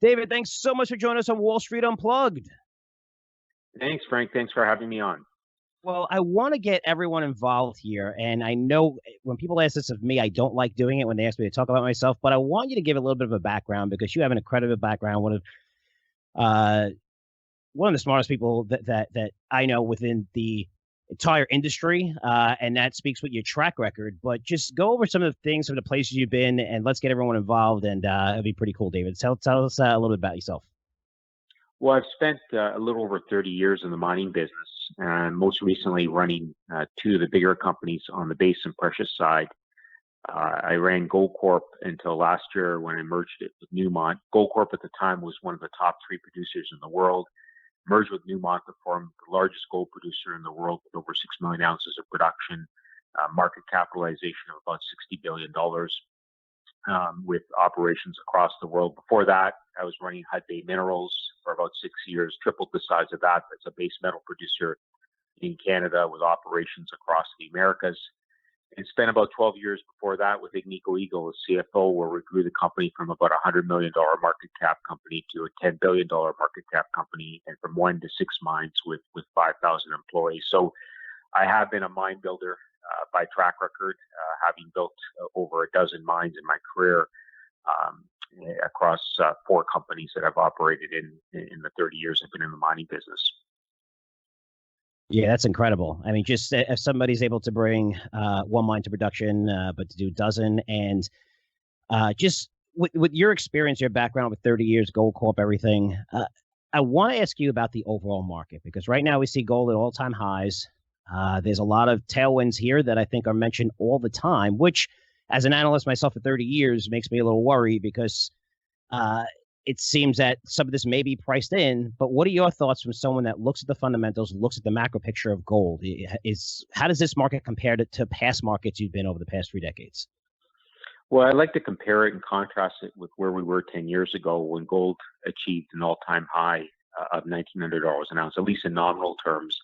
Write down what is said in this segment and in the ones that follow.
David, thanks so much for joining us on Wall Street Unplugged. Thanks, Frank. Thanks for having me on. Well, I want to get everyone involved here. And I know when people ask this of me, I don't like doing it when they ask me to talk about myself, but I want you to give a little bit of a background because you have an incredible background. Uh, one of the smartest people that I know within the entire industry, and that speaks with your track record. But just go over some of the things, some of the places you've been, and let's get everyone involved. And it'll be pretty cool, David. Tell us a little bit about yourself. Well, I've spent a little over 30 years in the mining business, and most recently running two of the bigger companies on the base and precious side. I ran Goldcorp until last year when I merged it with Newmont. Goldcorp at the time was one of the top three producers in the world. Merged with Newmont to form the largest gold producer in the world with over 6 million ounces of production, market capitalization of about $60 billion, with operations across the world. Before that, I was running Hudbay Minerals for about 6 years, tripled the size of that. That's a base metal producer in Canada with operations across the Americas. And spent about 12 years before that with Agnico Eagle as CFO, where we grew the company from about a $100 million market cap company to a $10 billion market cap company, and from 1 to 6 mines with 5,000 employees. So I have been a mine builder by track record, having built over a dozen mines in my career across 4 companies that I've operated in the 30 years I've been in the mining business. Yeah, that's incredible. I mean, just if somebody's able to bring one mine to production, but to do a dozen, and just with your experience, your background with 30 years, Goldcorp, everything, I want to ask you about the overall market, because right now we see gold at all-time highs. There's a lot of tailwinds here that I think are mentioned all the time, which, as an analyst myself for 30 years, makes me a little worried because it seems that some of this may be priced in. But what are your thoughts from someone that looks at the fundamentals, looks at the macro picture of gold? How does this market compare to past markets you've been over the past 3 decades? Well, I like to compare it and contrast it with where we were 10 years ago when gold achieved an all-time high of $1,900 an ounce, at least in nominal terms.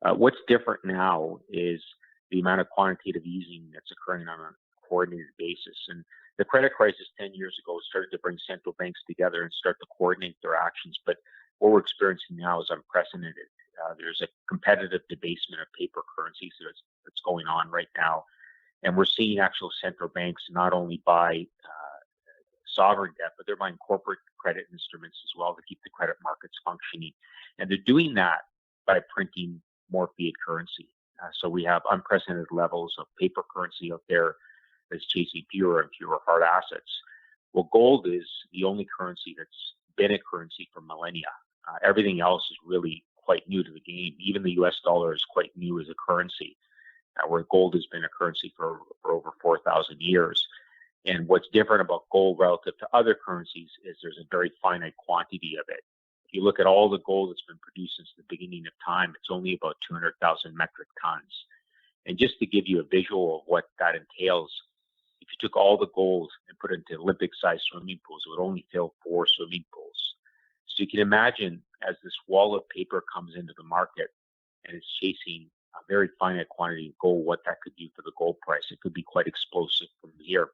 What's different now is the amount of quantitative easing that's occurring on a coordinated basis. And the credit crisis 10 years ago started to bring central banks together and start to coordinate their actions. But what we're experiencing now is unprecedented. There's a competitive debasement of paper currencies that's going on right now. And we're seeing actual central banks not only buy sovereign debt, but they're buying corporate credit instruments as well to keep the credit markets functioning. And they're doing that by printing more fiat currency. So we have unprecedented levels of paper currency out there that's chasing fewer and fewer hard assets. Well, gold is the only currency that's been a currency for millennia. Everything else is really quite new to the game. Even the US dollar is quite new as a currency, where gold has been a currency for over 4,000 years. And what's different about gold relative to other currencies is there's a very finite quantity of it. If you look at all the gold that's been produced since the beginning of time, it's only about 200,000 metric tons. And just to give you a visual of what that entails, if you took all the gold and put it into Olympic-sized swimming pools, it would only fill 4 swimming pools. So you can imagine as this wall of paper comes into the market and it's chasing a very finite quantity of gold, what that could do for the gold price. It could be quite explosive from here.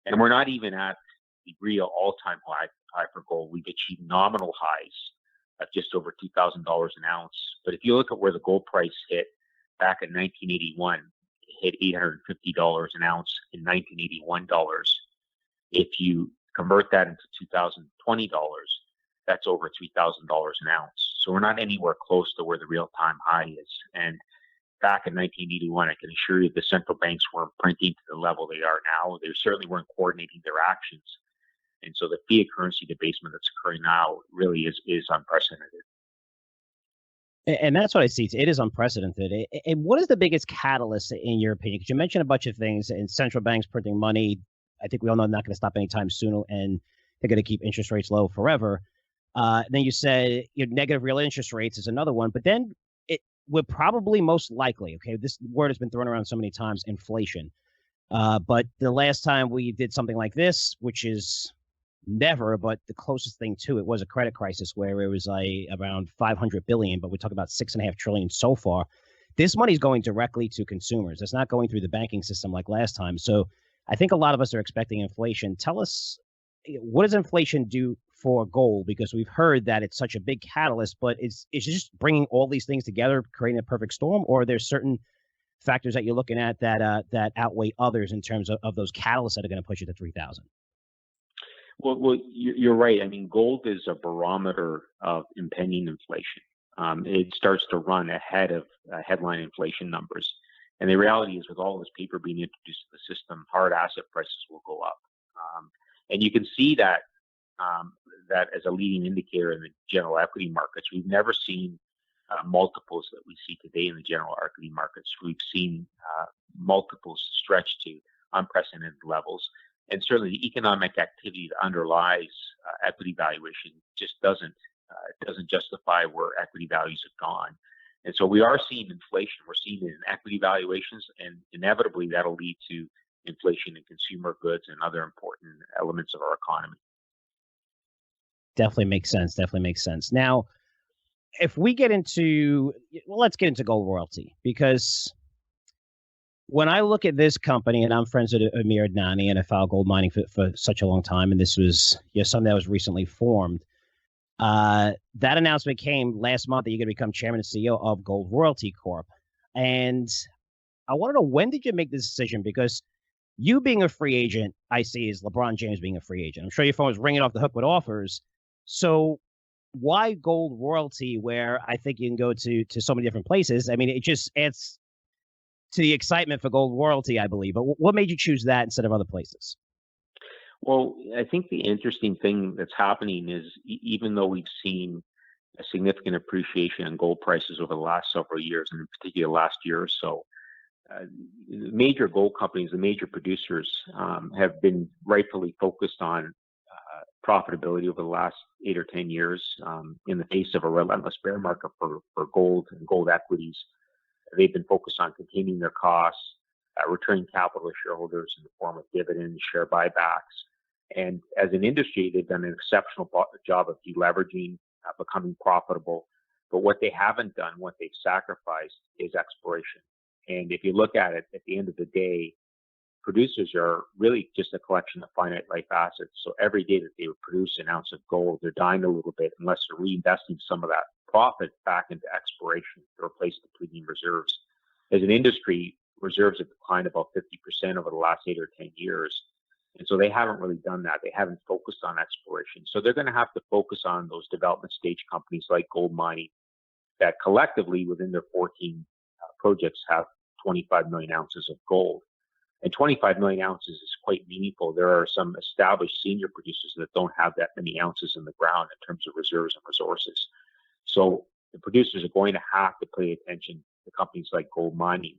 And we're not even at the real all-time high for gold. We've achieved nominal highs of just over $2,000 an ounce. But if you look at where the gold price hit back in 1981, hit $850 an ounce in 1981 dollars. If you convert that into 2020 dollars, that's over $3,000 an ounce. So we're not anywhere close to where the real-time high is. And back in 1981, I can assure you the central banks weren't printing to the level they are now. They certainly weren't coordinating their actions. And so the fiat currency debasement that's occurring now really is unprecedented. And that's what I see. It is unprecedented. And what is the biggest catalyst in your opinion? Because you mentioned a bunch of things, and central banks printing money. I think we all know they're not going to stop anytime soon, and they're going to keep interest rates low forever. Then you said negative real interest rates is another one. But then we're probably most likely, okay, this word has been thrown around so many times, inflation. But the last time we did something like this, which is never, but the closest thing to it was a credit crisis where it was around 500 billion, but we talk about 6.5 trillion so far. This money is going directly to consumers. It's not going through the banking system like last time. So I think a lot of us are expecting inflation. Tell us, what does inflation do for gold? Because we've heard that it's such a big catalyst, but it's just bringing all these things together, creating a perfect storm, or there's certain factors that you're looking at that outweigh others in terms of those catalysts that are going to push it to 3,000. Well, you're right. I mean, gold is a barometer of impending inflation. It starts to run ahead of headline inflation numbers. And the reality is, with all this paper being introduced to the system, hard asset prices will go up. And you can see that that as a leading indicator in the general equity markets. We've never seen multiples that we see today in the general equity markets. We've seen multiples stretch to unprecedented levels. And certainly the economic activity that underlies equity valuation just doesn't justify where equity values have gone. And so we are seeing inflation. We're seeing it in equity valuations, and inevitably that'll lead to inflation in consumer goods and other important elements of our economy. Definitely makes sense. Definitely makes sense. Now, if we get into, well, let's get into Gold Royalty, because when I look at this company, and I'm friends with Amir Adnani, and I followed gold mining for such a long time, and this was something that was recently formed. That announcement came last month that you're going to become chairman and CEO of Gold Royalty Corp. And I want to know, when did you make this decision? Because you being a free agent, I see, is LeBron James being a free agent. I'm sure your phone was ringing off the hook with offers. So why Gold Royalty, where I think you can go to so many different places? I mean, it just adds to the excitement for Gold Royalty, I believe. But what made you choose that instead of other places? Well, I think the interesting thing that's happening is, even though we've seen a significant appreciation in gold prices over the last several years, and in particular last year or so, major gold companies, the major producers, have been rightfully focused on profitability over the last 8 or 10 years, in the face of a relentless bear market for gold and gold equities. They've been focused on containing their costs, returning capital to shareholders in the form of dividends, share buybacks. And as an industry, they've done an exceptional job of deleveraging, becoming profitable. But what they haven't done, what they've sacrificed, is exploration. And if you look at it, at the end of the day, producers are really just a collection of finite life assets. So every day that they produce an ounce of gold, they're dying a little bit unless they're reinvesting some of that profit back into exploration to replace depleting reserves. As an industry, reserves have declined about 50% over the last 8 or 10 years. And so they haven't really done that. They haven't focused on exploration. So they're going to have to focus on those development stage companies like gold mining that collectively within their 14 projects have 25 million ounces of gold. And 25 million ounces is quite meaningful. There are some established senior producers that don't have that many ounces in the ground in terms of reserves and resources. So the producers are going to have to pay attention to companies like gold mining.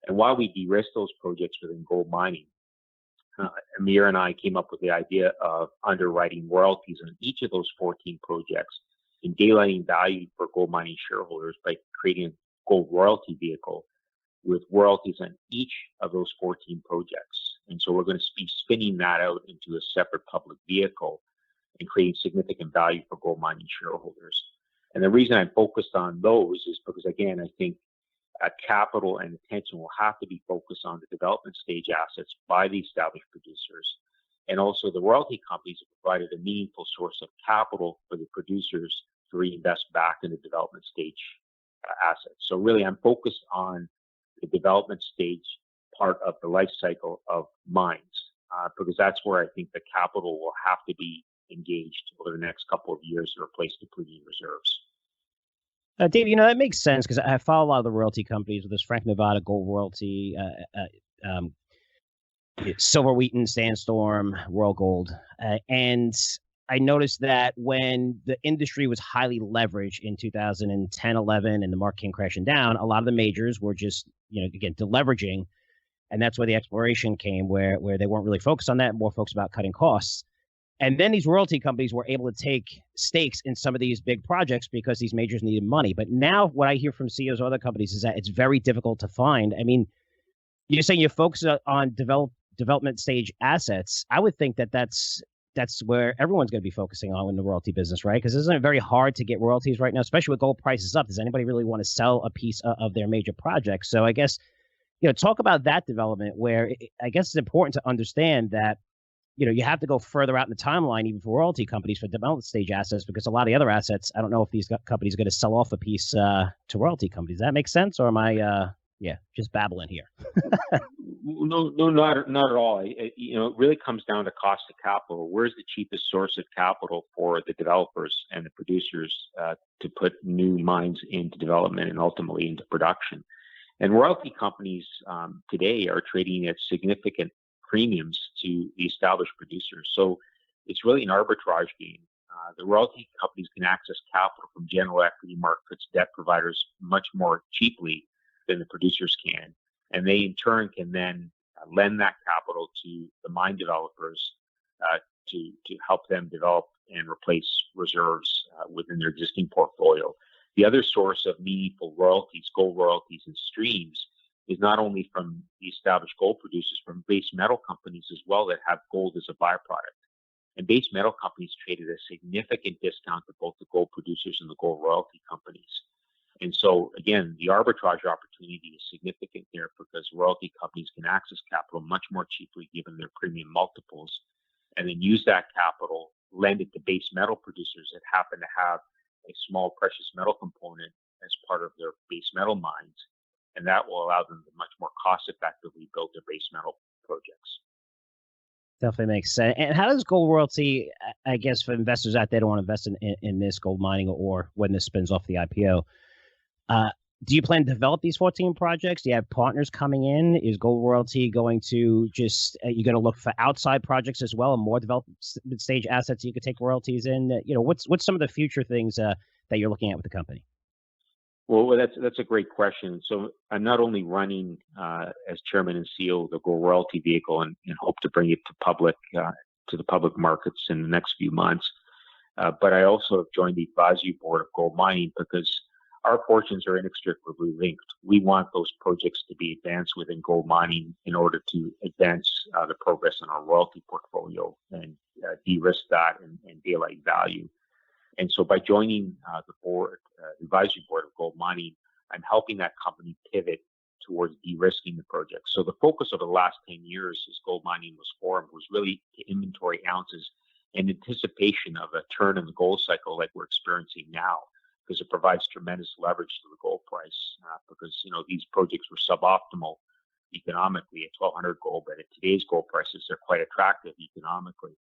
And while we de-risk those projects within gold mining, Amir and I came up with the idea of underwriting royalties on each of those 14 projects and daylighting value for gold mining shareholders by creating a gold royalty vehicle with royalties on each of those 14 projects. And so we're going to be spinning that out into a separate public vehicle and creating significant value for gold mining shareholders. And the reason I'm focused on those is because, again, I think capital and attention will have to be focused on the development stage assets by the established producers. And also the royalty companies have provided a meaningful source of capital for the producers to reinvest back in the development stage assets. So really, I'm focused on the development stage part of the life cycle of mines, because that's where I think the capital will have to be engaged over the next couple of years to replace depleting reserves. Dave, that makes sense, because I follow a lot of the royalty companies with this Franco-Nevada Gold Royalty, Silver Wheaton, Sandstorm, Royal Gold. And I noticed that when the industry was highly leveraged in 2010, 11, and the market came crashing down, a lot of the majors were just, again, deleveraging. And that's where the exploration came, where they weren't really focused on that, more focused about cutting costs. And then these royalty companies were able to take stakes in some of these big projects because these majors needed money. But now what I hear from CEOs of other companies is that it's very difficult to find. I mean, you're saying you focus on development stage assets. I would think that's where everyone's going to be focusing on in the royalty business, right? Because isn't it very hard to get royalties right now, especially with gold prices up? Does anybody really want to sell a piece of their major project? So I guess, talk about that development where I guess it's important to understand that you have to go further out in the timeline, even for royalty companies, for development stage assets, because a lot of the other assets, I don't know if these companies are going to sell off a piece to royalty companies. Does that make sense, or am I, just babbling here? No, not at all. It really comes down to cost of capital. Where's the cheapest source of capital for the developers and the producers to put new mines into development and ultimately into production? And royalty companies today are trading at significant premiums to the established producers. So it's really an arbitrage game. The royalty companies can access capital from general equity markets, debt providers much more cheaply than the producers can. And they in turn can then lend that capital to the mine developers to help them develop and replace reserves within their existing portfolio. The other source of meaningful royalties, gold royalties and streams, is not only from the established gold producers, from base metal companies as well that have gold as a byproduct. And base metal companies trade at a significant discount to both the gold producers and the gold royalty companies. And so, again, the arbitrage opportunity is significant there because royalty companies can access capital much more cheaply given their premium multiples, and then use that capital, lend it to base metal producers that happen to have a small precious metal component as part of their base metal mines, and that will allow them to much more cost effectively build their base metal projects. Definitely makes sense. And how does gold royalty, I guess, for investors out there who want to invest in this gold mining or when this spins off the IPO, do you plan to develop these 14 projects? Do you have partners coming in? Is Gold Royalty going to you're going to look for outside projects as well and more development stage assets you could take royalties in? What's some of the future things that you're looking at with the company? Well, that's a great question. So I'm not only running as chairman and CEO of the Gold Royalty vehicle and hope to bring it to the public markets in the next few months, but I also have joined the advisory board of gold mining because our fortunes are inextricably linked. We want those projects to be advanced within gold mining in order to advance the progress in our royalty portfolio and de-risk that and daylight value. And so by joining the advisory board of gold mining, I'm helping that company pivot towards de-risking the project. So the focus of the last 10 years as gold mining was formed was really to inventory ounces in anticipation of a turn in the gold cycle like we're experiencing now, because it provides tremendous leverage to the gold price because, these projects were suboptimal economically at $1,200 gold, but at today's gold prices, they're quite attractive economically.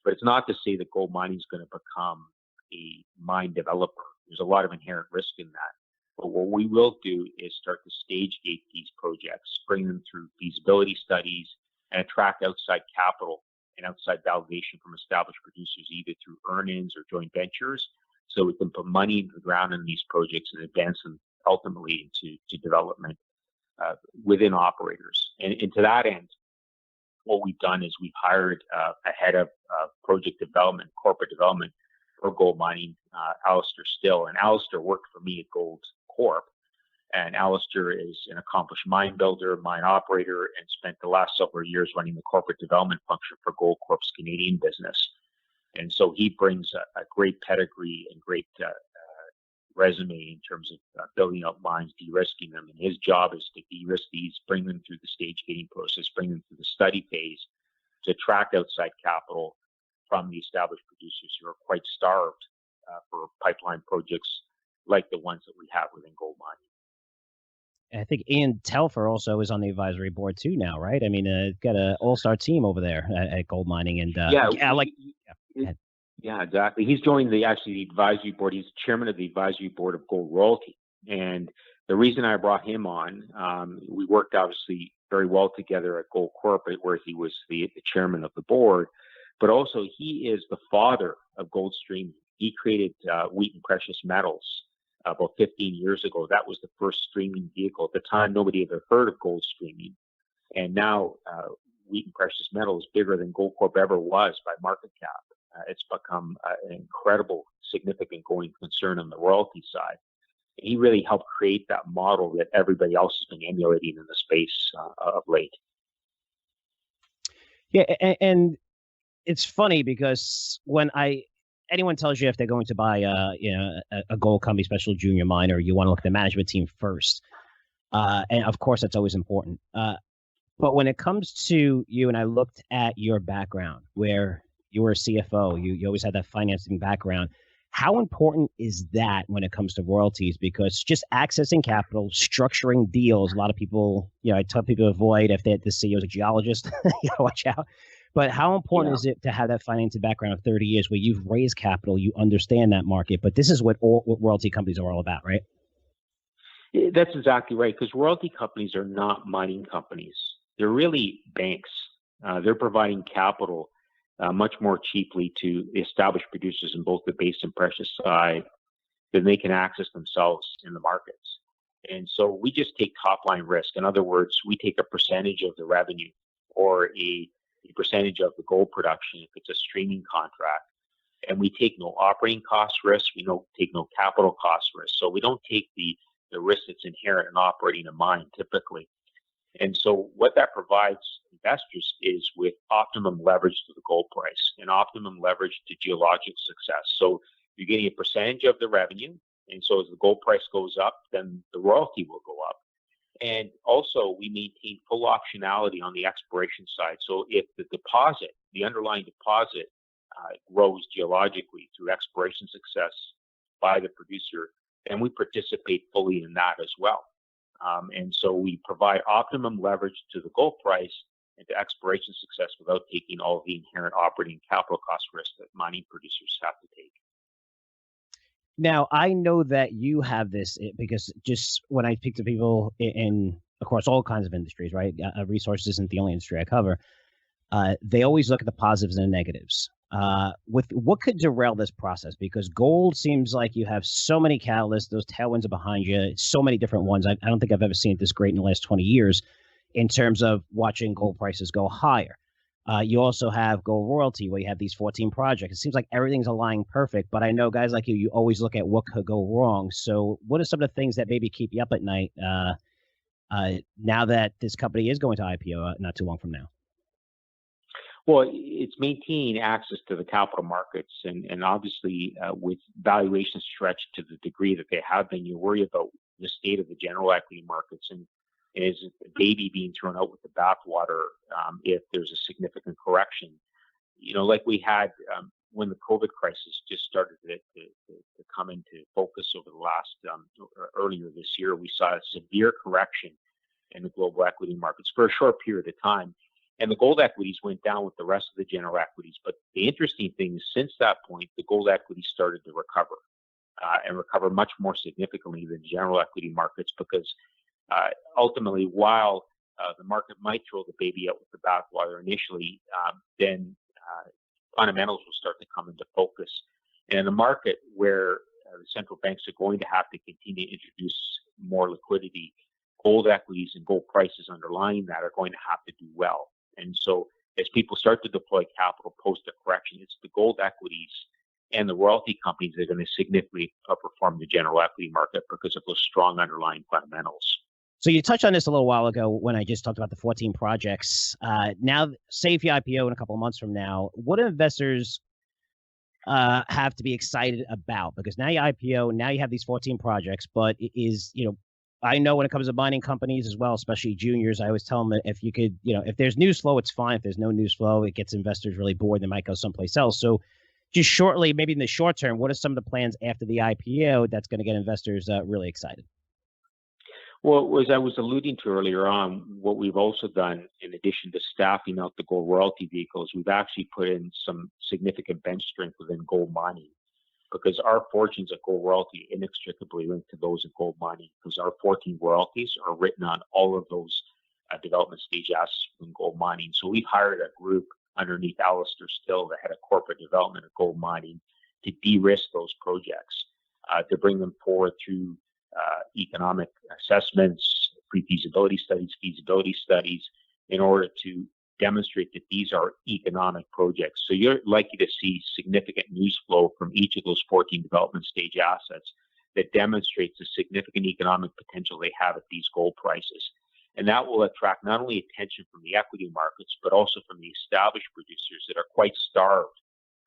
But it's not to say that gold mining is going to become a mine developer. There's a lot of inherent risk in that. But what we will do is start to stage gate these projects, bring them through feasibility studies, and attract outside capital and outside validation from established producers, either through earn-ins or joint ventures, so we can put money into the ground in these projects and advance them ultimately into development within operators. And to that end, what we've done is we've hired a head of project development, corporate development for gold mining, Alistair Still. And Alistair worked for me at Goldcorp. And Alistair is an accomplished mine builder, mine operator, and spent the last several years running the corporate development function for Goldcorp's Canadian business. And so he brings a great pedigree and great resume in terms of building up mines, de-risking them. And his job is to de-risk these, bring them through the stage gating process, bring them through the study phase to attract outside capital from the established producers who are quite starved for pipeline projects like the ones that we have within gold mining. I think Ian Telfer also is on the advisory board too now, right? I mean, got an all-star team over there at gold mining, and yeah, exactly. He's joined the advisory board. He's chairman of the advisory board of Gold Royalty, and the reason I brought him on, we worked obviously very well together at Goldcorp, where he was the chairman of the board, but also he is the father of gold streaming. He created Wheaton Precious Metals about 15 years ago. That was the first streaming vehicle. At the time, nobody ever heard of gold streaming. And now Wheaton Precious Metals is bigger than Goldcorp ever was by market cap. It's become an incredible, significant going concern on the royalty side. He really helped create that model that everybody else has been emulating in the space of late. Yeah, and it's funny because when anyone tells you if they're going to buy a gold company, especially junior miner, you want to look at the management team first, and of course that's always important. But when it comes to you, and I looked at your background where you were a CFO, you always had that financing background. How important is that when it comes to royalties? Because just accessing capital, structuring deals, a lot of people, I tell people to avoid if the CEO is a geologist, watch out. But how important Yeah. is it to have that financing background of 30 years where you've raised capital, you understand that market? But this is what royalty companies are all about, right? That's exactly right, because royalty companies are not mining companies. They're really banks. They're providing capital much more cheaply to established producers in both the base and precious side than they can access themselves in the markets. And so we just take top line risk. In other words, we take a percentage of the revenue or a percentage of the gold production if it's a streaming contract. And we take no operating cost risk. We don't take no capital cost risk. So we don't take the risk that's inherent in operating a mine typically. And so what that provides investors is with optimum leverage to the gold price and optimum leverage to geologic success. So you're getting a percentage of the revenue. And so as the gold price goes up, then the royalty will go up. And also we maintain full optionality on the exploration side. So if the underlying deposit grows geologically through exploration success by the producer, then we participate fully in that as well. And so we provide optimum leverage to the gold price and to exploration success without taking all of the inherent operating capital cost risks that mining producers have to take. Now, I know that you have this because just when I speak to people in across all kinds of industries, right? Resources isn't the only industry I cover. They always look at the positives and the negatives. With what could derail this process? Because gold seems like you have so many catalysts, those tailwinds are behind you, so many different ones. I don't think I've ever seen it this great in the last 20 years in terms of watching gold prices go higher. You also have gold royalty where you have these 14 projects. It seems like everything's aligning perfect, but I know guys like you always look at what could go wrong. So what are some of the things that maybe keep you up at night now that this company is going to IPO not too long from now? Well, it's maintaining access to the capital markets, and obviously with valuations stretched to the degree that they have been, you worry about the state of the general equity markets, and is the baby being thrown out with the bathwater if there's a significant correction. Like we had when the COVID crisis just started to come into focus over the last earlier this year, we saw a severe correction in the global equity markets for a short period of time. And the gold equities went down with the rest of the general equities. But the interesting thing is, since that point, the gold equities started to recover and recover much more significantly than general equity markets because ultimately, while the market might throw the baby out with the bathwater initially, then fundamentals will start to come into focus. And in a market where the central banks are going to have to continue to introduce more liquidity, gold equities and gold prices underlying that are going to have to do well. And so as people start to deploy capital post a correction, it's the gold equities and the royalty companies that are going to significantly outperform the general equity market because of those strong underlying fundamentals. So you touched on this a little while ago when I just talked about the 14 projects. Now, say if you IPO in a couple of months from now, what do investors have to be excited about? Because now you IPO, now you have these 14 projects, but it is, I know when it comes to mining companies as well, especially juniors, I always tell them that if you could, if there's news flow, it's fine. If there's no news flow, it gets investors really bored. They might go someplace else. So just shortly, maybe in the short term, what are some of the plans after the IPO that's going to get investors really excited? Well, as I was alluding to earlier on, what we've also done, in addition to staffing out the gold royalty vehicles, we've actually put in some significant bench strength within gold mining, because our fortunes at gold royalty inextricably linked to those of gold mining, because our 14 royalties are written on all of those development stage assets within gold mining. So we've hired a group underneath Alistair Still, the head of corporate development at gold mining, to de-risk those projects, to bring them forward through economic assessments, pre-feasibility studies, feasibility studies, in order to demonstrate that these are economic projects. So you're likely to see significant news flow from each of those 14 development stage assets that demonstrates the significant economic potential they have at these gold prices. And that will attract not only attention from the equity markets, but also from the established producers that are quite starved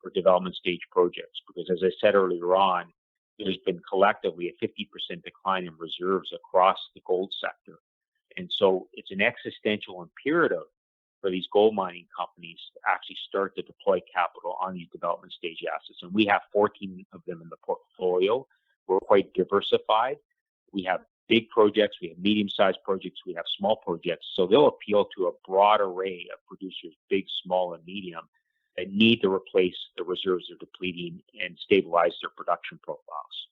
for development stage projects. Because as I said earlier on, there's been collectively a 50% decline in reserves across the gold sector. And so it's an existential imperative for these gold mining companies to actually start to deploy capital on these development stage assets. And we have 14 of them in the portfolio. We're quite diversified. We have big projects, we have medium-sized projects, we have small projects. So they'll appeal to a broad array of producers, big, small, and medium, that need to replace the reserves they're depleting and stabilize their production profiles.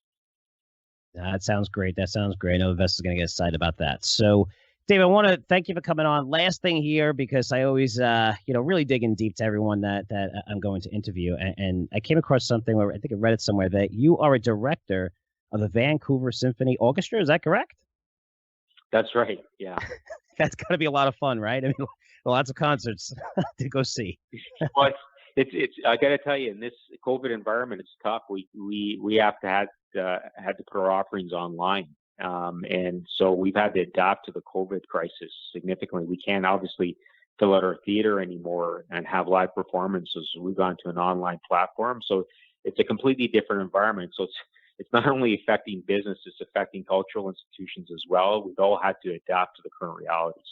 That sounds great. That sounds great. I know investors are going to get excited about that. So, Dave, I want to thank you for coming on. Last thing here, because I always, really dig in deep to everyone that I'm going to interview. And I came across something where I think I read it somewhere that you are a director of the Vancouver Symphony Orchestra. Is that correct? That's right. Yeah. That's got to be a lot of fun, right? I mean, lots of concerts to go see. Well, it's I got to tell you, in this COVID environment, it's tough. We have to had to put our offerings online, and so we've had to adapt to the COVID crisis significantly. We can't obviously fill out our theater anymore and have live performances. We've gone to an online platform, so it's a completely different environment. So it's not only affecting business, it's affecting cultural institutions as well. We've all had to adapt to the current realities.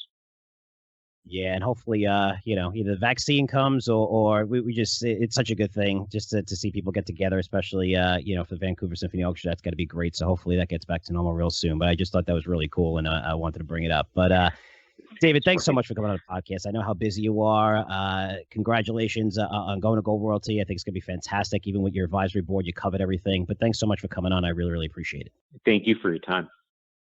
Yeah, and hopefully, either the vaccine comes or we just, it's such a good thing just to see people get together, especially, for the Vancouver Symphony Orchestra. That's got to be great. So hopefully that gets back to normal real soon. But I just thought that was really cool, and I wanted to bring it up. But David, thanks so much for coming on the podcast. I know how busy you are. Congratulations on going to Gold Royalty. I think it's going to be fantastic. Even with your advisory board, you covered everything. But thanks so much for coming on. I really, really appreciate it. Thank you for your time.